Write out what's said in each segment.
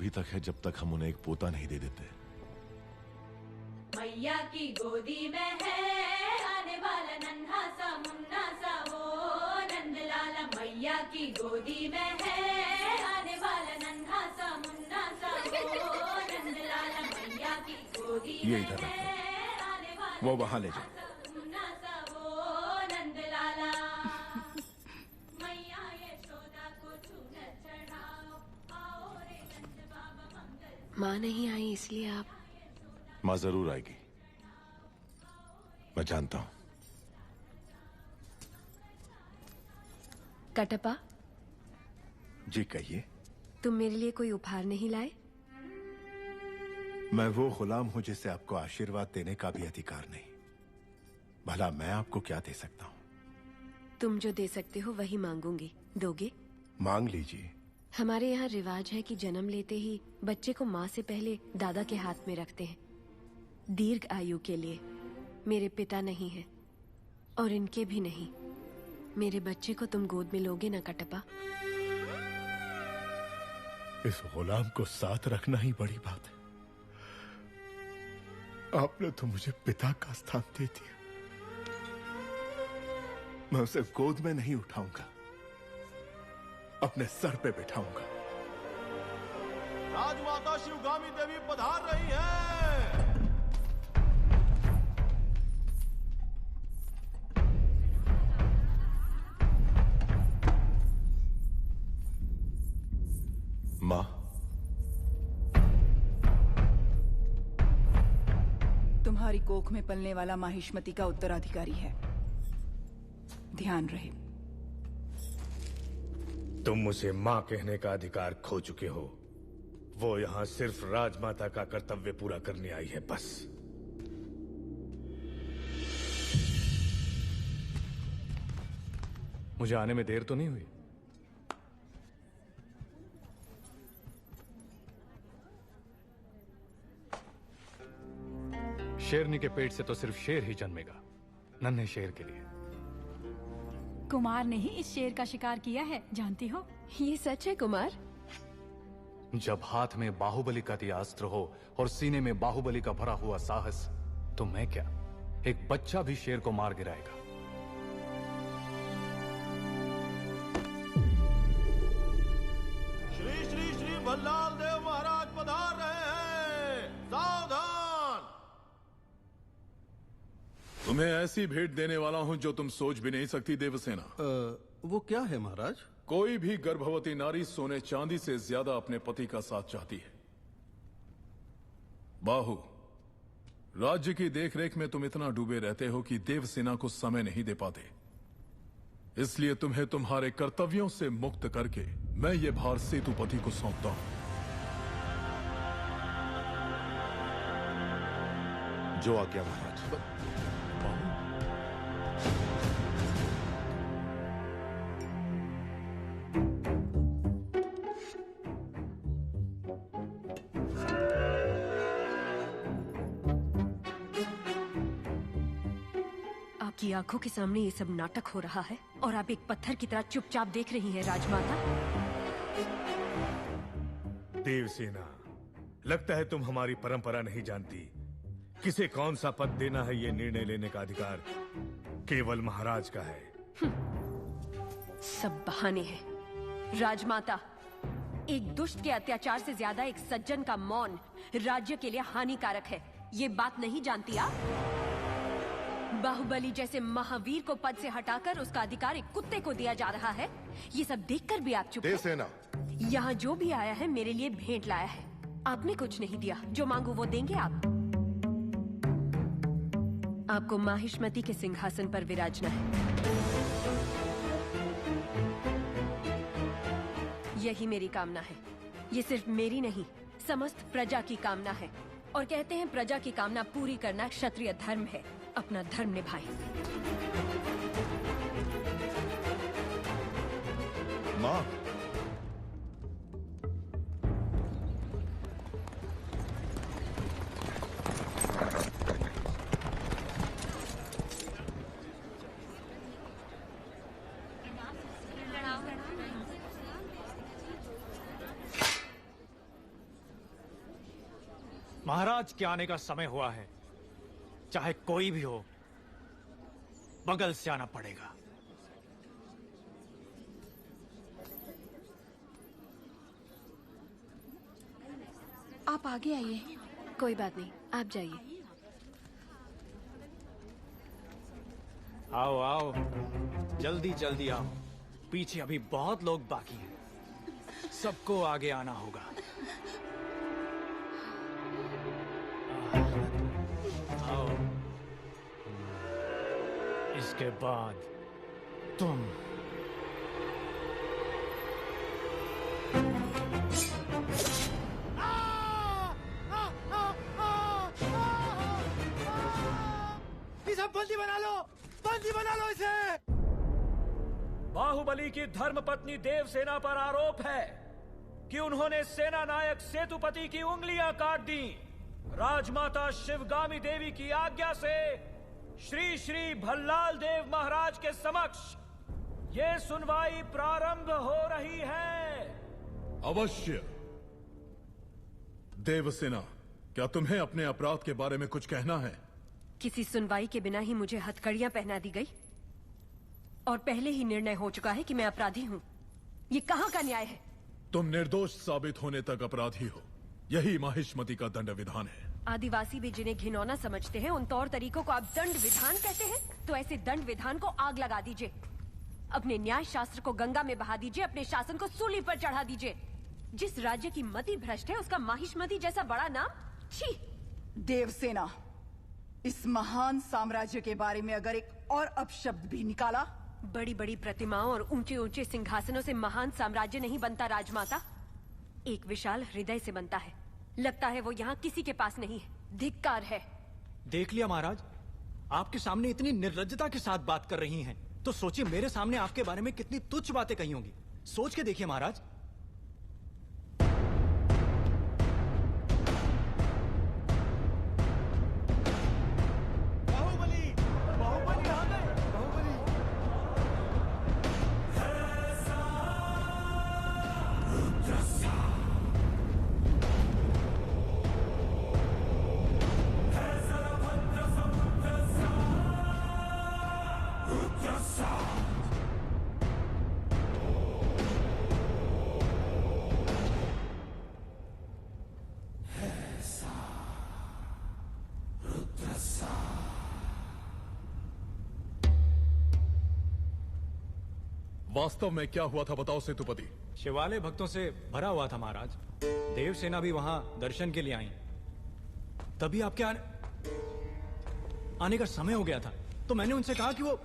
अभी तक है जब तक हम उन्हें एक पोता नहीं दे देते। मैया की गोदी में है आने वाला नन्हा सा मुन्ना सा वो नंदलाला। मैया की गोदी में है आने वाला नन्हा सा मुन्ना सा वो नंदलाला। मैया की गोदी में है आने वाला वो वहां ले जाओ। मुन्ना सा वो नंदलाला। मैया यशोदा को चूनर चढ़ाओ, आओ रे नंद बाबा मंगल। माँ नहीं आई इसलिए आप। माँ जरूर आएगी, मैं जानता हूं। कटप्पा, जी कहिए। तुम मेरे लिए कोई उपहार नहीं लाए? मैं वो गुलाम हूं जिसे आपको आशीर्वाद देने का भी अधिकार नहीं। भला मैं आपको क्या दे सकता हूं? तुम जो दे सकते हो वही मांगूंगी। दोगे? मांग लीजिए। हमारे यहाँ रिवाज है कि जन्म लेते ही बच्चे को माँ से पहले दादा के हाथ में रखते हैं, दीर्घ आयु के लिए। मेरे पिता नहीं है और इनके भी नहीं। मेरे बच्चे को तुम गोद में लोगे ना कटप्पा? इस गुलाम को साथ रखना ही बड़ी बात है। आपने तो मुझे पिता का स्थान दे दिया। मैं उसे गोद में नहीं उठाऊंगा, अपने सर पे बिठाऊंगा। राजमाता शिवगामी देवी पधार रही हैं। माँ, तुम्हारी कोख में पलने वाला माहिष्मति का उत्तराधिकारी है, ध्यान रहे। तुम उसे मां कहने का अधिकार खो चुके हो। वो यहां सिर्फ राजमाता का कर्तव्य पूरा करने आई है, बस। मुझे आने में देर तो नहीं हुई? शेरनी के पेट से तो सिर्फ शेर ही जन्मेगा, नन्हे शेर के लिए। कुमार ने ही इस शेर का शिकार किया है, जानती हो? ये सच है कुमार? जब हाथ में बाहुबली का दिया अस्त्र हो और सीने में बाहुबली का भरा हुआ साहस, तो मैं क्या, एक बच्चा भी शेर को मार गिराएगा। श्री श्री श्री भल्लाल देव महाराज पधार रहे हैं, सावधान। तुम्हें ऐसी भेंट देने वाला हूं जो तुम सोच भी नहीं सकती देवसेना। वो क्या है महाराज? कोई भी गर्भवती नारी सोने चांदी से ज्यादा अपने पति का साथ चाहती है। बाहु, राज्य की देखरेख में तुम इतना डूबे रहते हो कि देवसेना को समय नहीं दे पाते। इसलिए तुम्हें तुम्हारे कर्तव्यों से मुक्त करके मैं ये भार सेतुपति को सौंपता हूं। जो आज्ञा महाराज। आपकी आंखों के सामने ये सब नाटक हो रहा है और आप एक पत्थर की तरह चुपचाप देख रही हैं राजमाता। देवसेना, लगता है तुम हमारी परंपरा नहीं जानती। किसे कौन सा पद देना है, ये निर्णय लेने का अधिकार केवल महाराज का है। सब बहाने हैं। राजमाता, एक दुष्ट के अत्याचार से ज्यादा एक सज्जन का मौन राज्य के लिए हानिकारक है। ये बात नहीं जानती आप? बाहुबली जैसे महावीर को पद से हटाकर उसका अधिकार एक कुत्ते को दिया जा रहा है। ये सब देखकर भी आप चुप हैं? देवसेना, यहाँ जो भी आया है मेरे लिए भेंट लाया है। आपने कुछ नहीं दिया, जो मांगू वो देंगे आप। आपको माहिष्मति के सिंहासन पर विराजना है। यही मेरी कामना है। ये सिर्फ मेरी नहीं, समस्त प्रजा की कामना है। और कहते हैं प्रजा की कामना पूरी करना क्षत्रिय धर्म है। अपना धर्म निभाएं। मां, महाराज के आने का समय हुआ है। चाहे कोई भी हो, बगल से आना पड़ेगा। आप आगे आइए। कोई बात नहीं, आप जाइए। आओ आओ, जल्दी जल्दी आओ। पीछे अभी बहुत लोग बाकी हैं। सबको आगे आना होगा। आओ। इसके बाद तुम। इसे बंदी बना लो, बंदी बना लो इसे। बाहुबली की धर्मपत्नी देवसेना पर आरोप है कि उन्होंने सेना नायक सेतुपति की उंगलियां काट दी। राजमाता शिवगामी देवी की आज्ञा से श्री श्री भल्लाल देव महाराज के समक्ष ये सुनवाई प्रारंभ हो रही है। अवश्य। देवसेना, क्या तुम्हें अपने अपराध के बारे में कुछ कहना है? किसी सुनवाई के बिना ही मुझे हथकड़ियां पहना दी गई और पहले ही निर्णय हो चुका है कि मैं अपराधी हूं। ये कहां का न्याय है? तुम निर्दोष साबित होने तक अपराधी हो। यही माहिष्मति का दंड विधान है। आदिवासी भी जिन्हें घिनौना समझते हैं, उन तौर तरीकों को आप दंड विधान कहते हैं? तो ऐसे दंड विधान को आग लगा दीजिए। अपने न्याय शास्त्र को गंगा में बहा दीजिए। अपने शासन को सूली पर चढ़ा दीजिए। जिस राज्य की मति भ्रष्ट है, उसका माहिष्मति जैसा बड़ा नाम? छी! देवसेना, इस महान साम्राज्य के बारे में अगर एक और अपशब्द भी निकाला। बड़ी बड़ी प्रतिमाओं और ऊंचे ऊंचे सिंहासनों से महान साम्राज्य नहीं बनता राजमाता, एक विशाल हृदय से बनता है। लगता है वो यहाँ किसी के पास नहीं है। धिक्कार है। देख लिया महाराज, आपके सामने इतनी निर्लज्जता के साथ बात कर रही हैं, तो सोचिए मेरे सामने आपके बारे में कितनी तुच्छ बातें कही होंगी। सोच के देखिए महाराज। वास्तव में क्या हुआ था बताओ सेतुपति। शिवालय भक्तों से भरा हुआ था महाराज। देवसेना भी वहां दर्शन के लिए आई। तभी आपके आने का समय हो गया था, तो मैंने उनसे कहा कि वो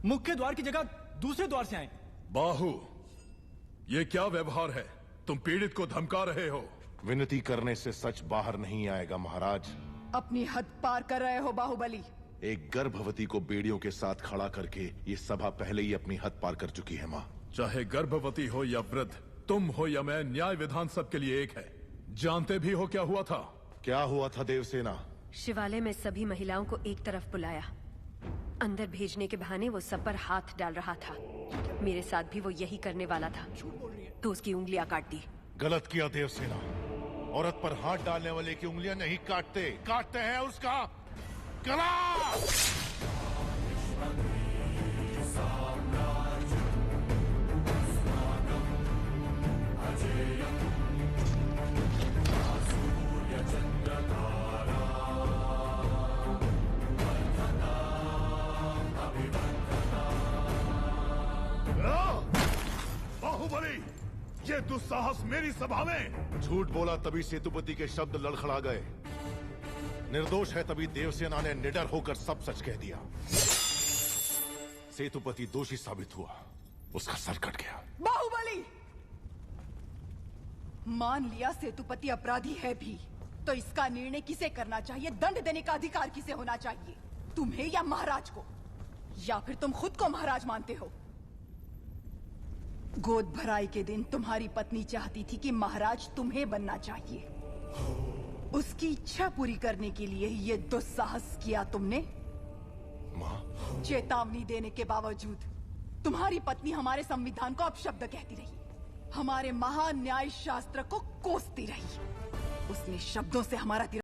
मुख्य द्वार की जगह दूसरे द्वार से आए। बाहु, ये क्या व्यवहार है? तुम पीड़ित को धमका रहे हो। विनती करने से सच बाहर नहीं आएगा महाराज। अपनी हद पार कर रहे हो बाहुबली। एक गर्भवती को बेड़ियों के साथ खड़ा करके ये सभा पहले ही अपनी हद पार कर चुकी है माँ। चाहे गर्भवती हो या वृद्ध, तुम हो या मैं, न्याय विधान सबके लिए एक है। जानते भी हो क्या हुआ था? क्या हुआ था देवसेना? शिवालय में सभी महिलाओं को एक तरफ बुलाया। अंदर भेजने के बहाने वो सब पर हाथ डाल रहा था। मेरे साथ भी वो यही करने वाला था, तो उसकी उंगलियां काट दी। गलत किया देवसेना। औरत पर हाथ डालने वाले की उंगलियां नहीं काटते, काटते हैं उसका गला। बाहुबली, ये दुस्साहस मेरी सभा में। झूठ बोला तभी सेतुपति के शब्द लड़खड़ा गए। निर्दोष है तभी देवसेना ने निडर होकर सब सच कह दिया। सेतुपति दोषी साबित हुआ, उसका सर कट गया। बाहुबली, मान लिया सेतुपति अपराधी है भी, तो इसका निर्णय किसे करना चाहिए, दंड देने का अधिकार किसे होना चाहिए? तुम्हें या महाराज को? या फिर तुम खुद को महाराज मानते हो? गोद भराई के दिन तुम्हारी पत्नी चाहती थी कि महाराज तुम्हें बनना चाहिए। उसकी इच्छा पूरी करने के लिए ये दुस्साहस किया तुमने। माँ, चेतावनी देने के बावजूद तुम्हारी पत्नी हमारे संविधान को अपशब्द कहती रही, हमारे महान न्याय शास्त्र को कोसती रही। उस इसलिए शब्दों से हमारा